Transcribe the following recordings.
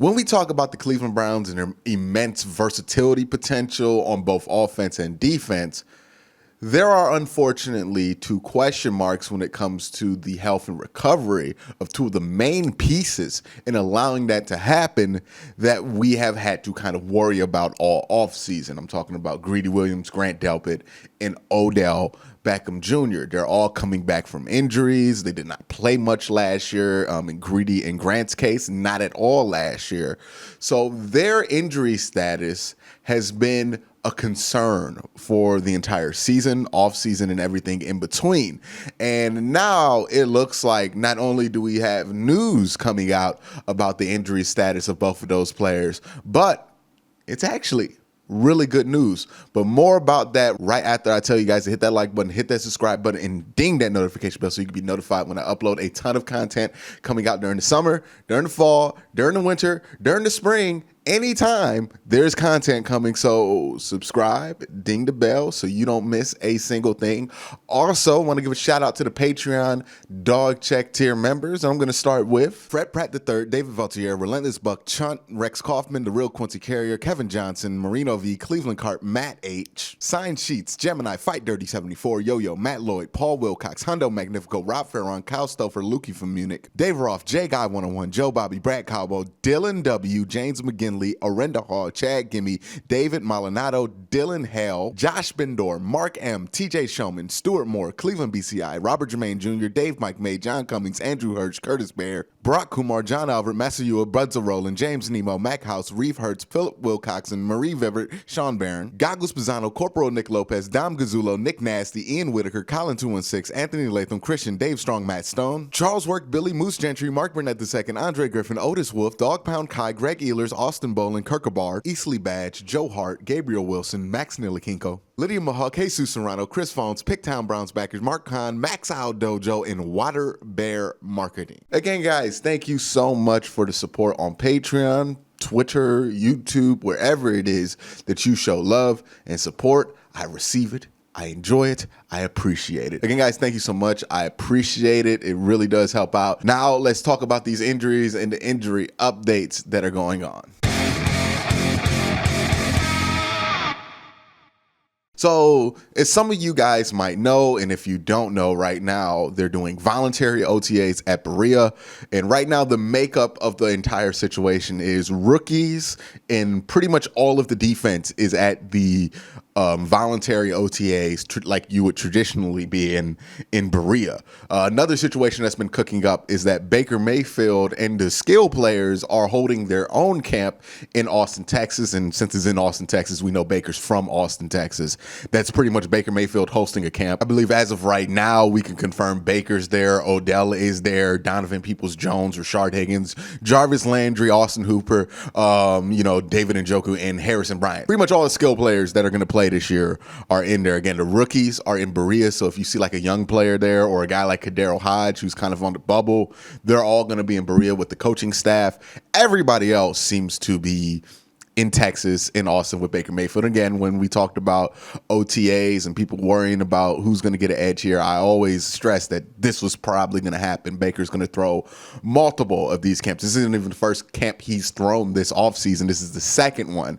When we talk about the Cleveland Browns and their immense versatility potential on both offense and defense, there are unfortunately two question marks when it comes to the health and recovery of two of the main pieces in allowing that to happen that we have had to kind of worry about all offseason. I'm talking about Greedy Williams, Grant Delpit, and Odell Beckham Jr. They're all coming back from injuries. They did not play much last year. In Greedy and Grant's case, not at all last year. So their injury status has been a concern for the entire season, off season, and everything in between. And now it looks like not only do we have news coming out about the injury status of both of those players, but it's actually really good news. But more about that right after I tell you guys to hit that like button, hit that subscribe button, and ding that notification bell so you can be notified when I upload a ton of content coming out during the summer, during the fall, during the winter, during the spring. Anytime there's content coming, so subscribe, ding the bell so you don't miss a single thing. Also, want to give a shout out to the Patreon Dog Check tier members. I'm going to start with Fred Pratt III, David Valtier, Relentless Buck, Chunt, Rex Kaufman, The Real Quincy Carrier, Kevin Johnson, Marino V, Cleveland Cart, Matt H, Sign Sheets, Gemini, Fight Dirty 74, Yo-Yo, Matt Lloyd, Paul Wilcox, Hundo Magnifico, Rob Ferron, Kyle Stouffer, Lukey from Munich, Dave Roth, J Guy 101, Joe Bobby, Brad Calvo, Dylan W, James McGinley, Orenda Hall, Chad Gimme, David Maldonado, Dylan Hale, Josh Bendor, Mark M, TJ Showman, Stuart Moore, Cleveland BCI, Robert Jermaine Jr., Dave Mike May, John Cummings, Andrew Hirsch, Curtis Bear, Brock Kumar, John Albert, Masayua, Buds Roland, James Nemo, Mac House, Reeve Hertz, Philip Wilcoxon, Marie Vivert, Sean Barron, Goggles Pisano, Corporal Nick Lopez, Dom Gazzulo, Nick Nasty, Ian Whitaker, Colin 216, Anthony Latham, Christian, Dave Strong, Matt Stone, Charles Work, Billy Moose Gentry, Mark Burnett II, Andre Griffin, Otis Wolf, Dog Pound Kai, Greg Ehlers, Austin Bolin, Kirkabar, Easley Badge, Joe Hart, Gabriel Wilson, Max Nilikinko, Lydia Mahawk, Jesus Serrano, Chris Phones, Picktown Browns backers, Mark Kahn, Max Owl Dojo, and Water Bear Marketing. Again, guys, thank you so much for the support on Patreon, Twitter, YouTube, wherever it is that you show love and support. I receive it. I enjoy it. I appreciate it. Again, guys, thank you so much. I appreciate it. It really does help out. Now, let's talk about these injuries and the injury updates that are going on. So, as some of you guys might know, and if you don't know right now, they're doing voluntary OTAs at Berea. And right now, the makeup of the entire situation is rookies and pretty much all of the defense is at the voluntary OTAs like you would traditionally be in Berea. Another situation that's been cooking up is that Baker Mayfield and the skill players are holding their own camp in Austin, Texas. And since it's in Austin, Texas, we know Baker's from Austin, Texas. That's pretty much Baker Mayfield hosting a camp. I believe as of right now, we can confirm Baker's there, Odell is there, Donovan Peoples-Jones, Rashard Higgins, Jarvis Landry, Austin Hooper, David Njoku, and Harrison Bryant. Pretty much all the skill players that are going to play this year are in there. Again, the rookies are in Berea, so if you see like a young player there or a guy like Kadero Hodge who's kind of on the bubble, they're all going to be in Berea with the coaching staff. Everybody else seems to be in Texas, in Austin with Baker Mayfield. Again, when we talked about OTAs and people worrying about who's going to get an edge here, I always stress that this was probably going to happen. Baker's going to throw multiple of these camps. This isn't even the first camp he's thrown this offseason. This is the second one.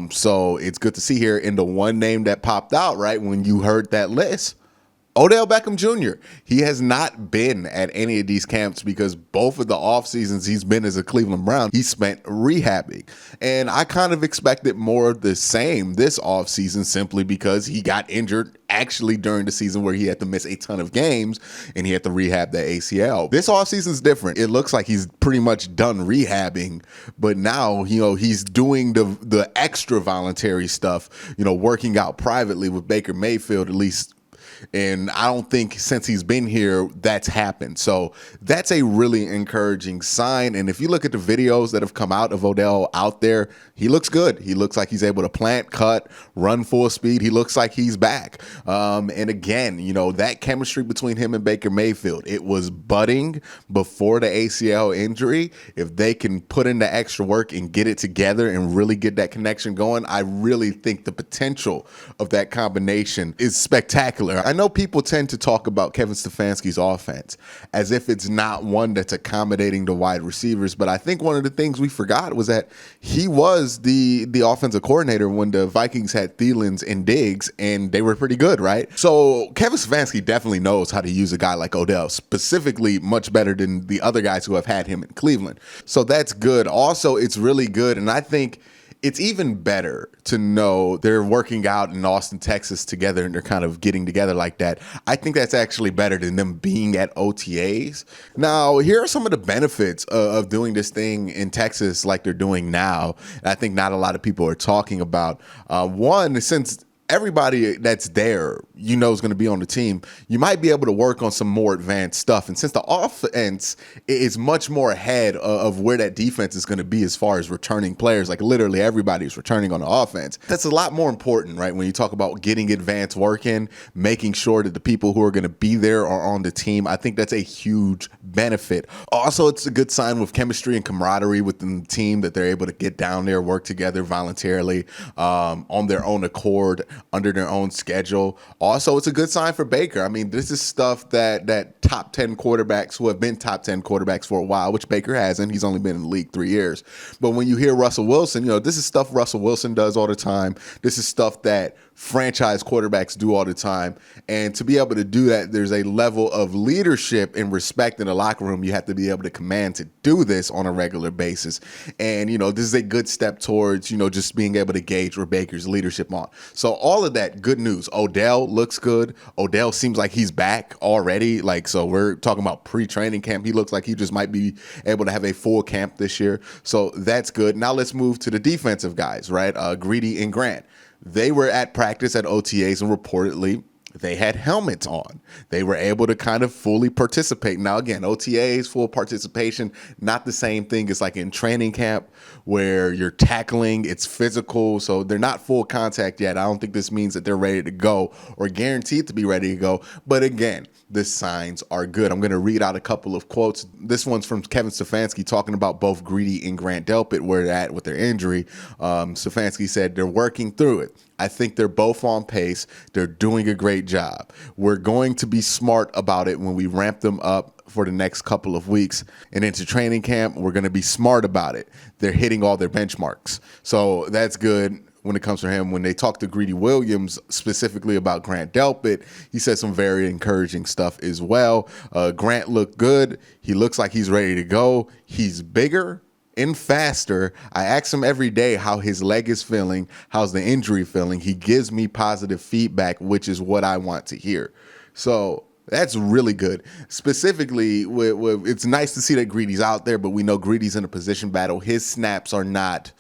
So it's good to see here. In the one name that popped out, right, when you heard that list, Odell Beckham Jr. He has not been at any of these camps because both of the off seasons he's been as a Cleveland Brown, he spent rehabbing. And I kind of expected more of the same this off season simply because he got injured actually during the season where he had to miss a ton of games and he had to rehab the ACL. This off season is different. It looks like he's pretty much done rehabbing, but now, he's doing the extra voluntary stuff, working out privately with Baker Mayfield, at least. And I don't think since he's been here, that's happened. So that's a really encouraging sign. And if you look at the videos that have come out of Odell out there, he looks good. He looks like he's able to plant, cut, run full speed. He looks like he's back. And again, that chemistry between him and Baker Mayfield, it was budding before the ACL injury. If they can put in the extra work and get it together and really get that connection going, I really think the potential of that combination is spectacular. I know people tend to talk about Kevin Stefanski's offense as if it's not one that's accommodating the wide receivers, but I think one of the things we forgot was that he was the offensive coordinator when the Vikings had Thielens and Diggs, and they were pretty good, right? So Kevin Stefanski definitely knows how to use a guy like Odell, specifically much better than the other guys who have had him in Cleveland. So that's good. Also, it's really good, and I think it's even better to know they're working out in Austin, Texas together, and they're kind of getting together like that. I think that's actually better than them being at OTAs. Now, here are some of the benefits of doing this thing in Texas like they're doing now. And I think not a lot of people are talking about. One, since everybody that's there, is going to be on the team, you might be able to work on some more advanced stuff. And since the offense is much more ahead of where that defense is going to be as far as returning players, like literally everybody's returning on the offense, that's a lot more important, right? When you talk about getting advanced work in, making sure that the people who are going to be there are on the team, I think that's a huge benefit. Also, it's a good sign with chemistry and camaraderie within the team that they're able to get down there, work together voluntarily, on their own accord, under their own schedule. Also, it's a good sign for Baker. I mean, this is stuff that top 10 quarterbacks who have been top 10 quarterbacks for a while, which Baker hasn't. He's only been in the league 3 years. But when you hear Russell Wilson, this is stuff Russell Wilson does all the time. This is stuff that franchise quarterbacks do all the time. And to be able to do that, there's a level of leadership and respect in the locker room you have to be able to command to do this on a regular basis. And, this is a good step towards, just being able to gauge where Baker's leadership on. So all of that, good news. Odell looks good. Odell seems like he's back already. So we're talking about pre-training camp. He looks like he just might be able to have a full camp this year. So that's good. Now let's move to the defensive guys, right? Greedy and Grant. They were at practice at OTAs, and reportedly they had helmets on. They were able to kind of fully participate. Now, again, OTAs, full participation, not the same thing as like in training camp where you're tackling, it's physical. So they're not full contact yet. I don't think this means that they're ready to go or guaranteed to be ready to go. But again, the signs are good. I'm going to read out a couple of quotes. This one's from Kevin Stefanski talking about both Greedy and Grant Delpit, where they're at with their injury. Stefanski said they're working through it. I think they're both on pace. They're doing a great job. We're going to be smart about it when we ramp them up for the next couple of weeks and into training camp. We're going to be smart about it. They're hitting all their benchmarks. So that's good when it comes to him. When they talked to Greedy Williams specifically about Grant Delpit, he said some very encouraging stuff as well. Grant looked good. He looks like he's ready to go. He's bigger and faster. I ask him every day how his leg is feeling, how's the injury feeling. He gives me positive feedback, which is what I want to hear. So that's really good. Specifically, it's nice to see that Greedy's out there, but we know Greedy's in a position battle. His snaps are not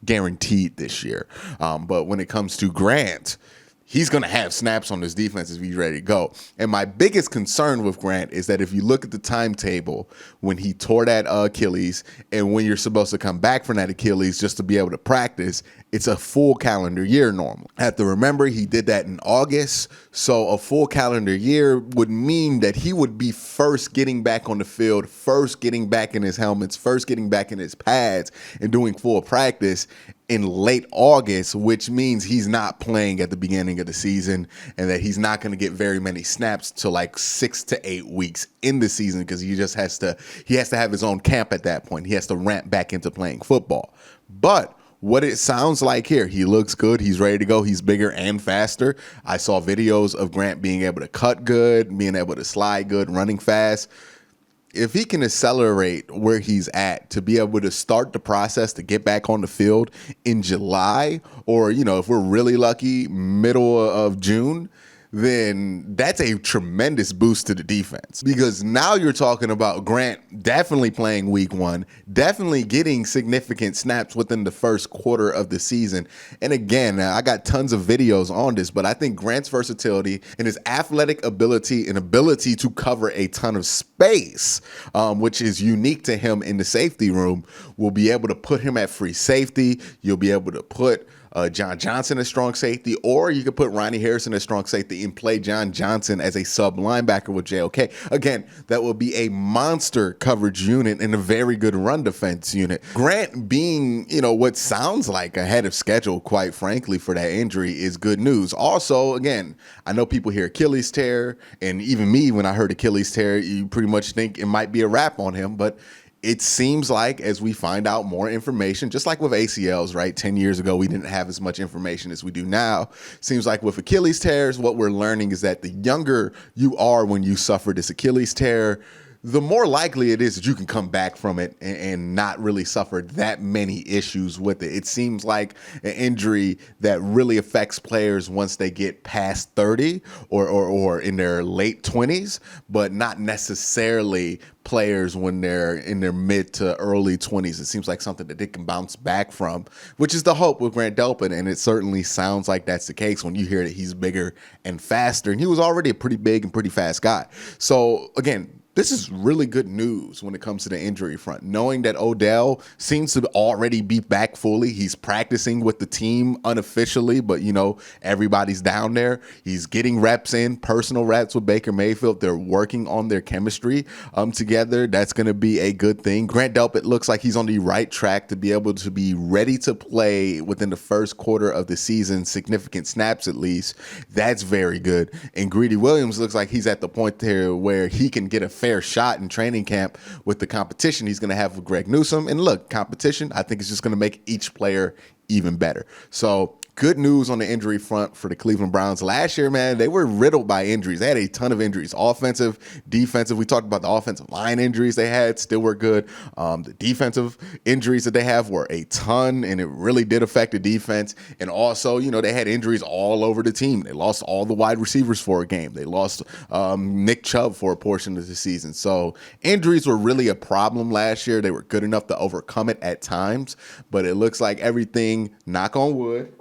guaranteed this year. But when it comes to Grant, he's going to have snaps on his defense if he's ready to go. And my biggest concern with Grant is that if you look at the timetable when he tore that Achilles and when you're supposed to come back from that Achilles just to be able to practice, it's a full calendar year normal. I have to remember he did that in August. So a full calendar year would mean that he would be first getting back on the field, first getting back in his helmets, first getting back in his pads and doing full practice in late August, which means he's not playing at the beginning of the season and that he's not going to get very many snaps till like 6 to 8 weeks in the season because he has to have his own camp at that point. He has to ramp back into playing football. But what it sounds like here, he looks good. He's ready to go. He's bigger and faster. I saw videos of Grant being able to cut good, being able to slide good, running fast. If he can accelerate where he's at to be able to start the process to get back on the field in July, or, if we're really lucky, middle of June, then that's a tremendous boost to the defense. Because now you're talking about Grant definitely playing week 1, definitely getting significant snaps within the first quarter of the season. And again, I got tons of videos on this, but I think Grant's versatility and his athletic ability and ability to cover a ton of space, which is unique to him in the safety room, will be able to put him at free safety. You'll be able to put John Johnson as strong safety, or you could put Ronnie Harrison as strong safety and play John Johnson as a sub linebacker with JOK. Again, that will be a monster coverage unit and a very good run defense unit. Grant being, what sounds like ahead of schedule, quite frankly, for that injury is good news. Also, again, I know people hear Achilles tear, and even me, when I heard Achilles tear, you pretty much think it might be a wrap on him, but it seems like as we find out more information, just like with ACLs, right? 10 years ago, we didn't have as much information as we do now. Seems like with Achilles tears, what we're learning is that the younger you are when you suffer this Achilles tear, the more likely it is that you can come back from it and not really suffer that many issues with it. It seems like an injury that really affects players once they get past 30 or in their late 20s, but not necessarily players when they're in their mid to early 20s. It seems like something that they can bounce back from, which is the hope with Grant Delpit, and it certainly sounds like that's the case when you hear that he's bigger and faster, and he was already a pretty big and pretty fast guy. So again, this is really good news when it comes to the injury front, knowing that Odell seems to already be back fully. He's practicing with the team unofficially, but, everybody's down there. He's getting reps in, personal reps with Baker Mayfield. They're working on their chemistry together. That's going to be a good thing. Grant Delpit looks like he's on the right track to be able to be ready to play within the first quarter of the season, significant snaps at least. That's very good. And Greedy Williams looks like he's at the point there where he can get a fair shot in training camp with the competition he's going to have with Greg Newsome. And look, competition, I think, is just going to make each player even better. So good news on the injury front for the Cleveland Browns. Last year, man, they were riddled by injuries. They had a ton of injuries, offensive, defensive. We talked about the offensive line injuries they had, still were good. The defensive injuries that they have were a ton, and it really did affect the defense. And also, they had injuries all over the team. They lost all the wide receivers for a game. They lost Nick Chubb for a portion of the season. So injuries were really a problem last year. They were good enough to overcome it at times, but it looks like everything, knock on wood,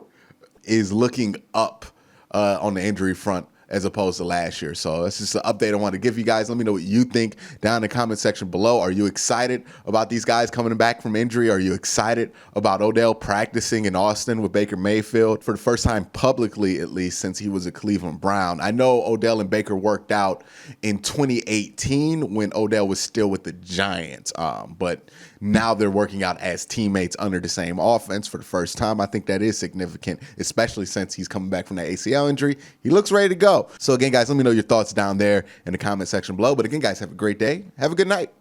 is looking up on the injury front as opposed to last year. So that's just an update I want to give you guys. Let me know what you think down in the comment section below. Are you excited about these guys coming back from injury? Are you excited about Odell practicing in Austin with Baker Mayfield for the first time publicly, at least since he was a Cleveland Brown? I know Odell and Baker worked out in 2018 when Odell was still with the Giants, but now they're working out as teammates under the same offense for the first time. I think that is significant, especially since he's coming back from that ACL injury. He looks ready to go. So again, guys, let me know your thoughts down there in the comment section below. But again, guys, have a great day. Have a good night.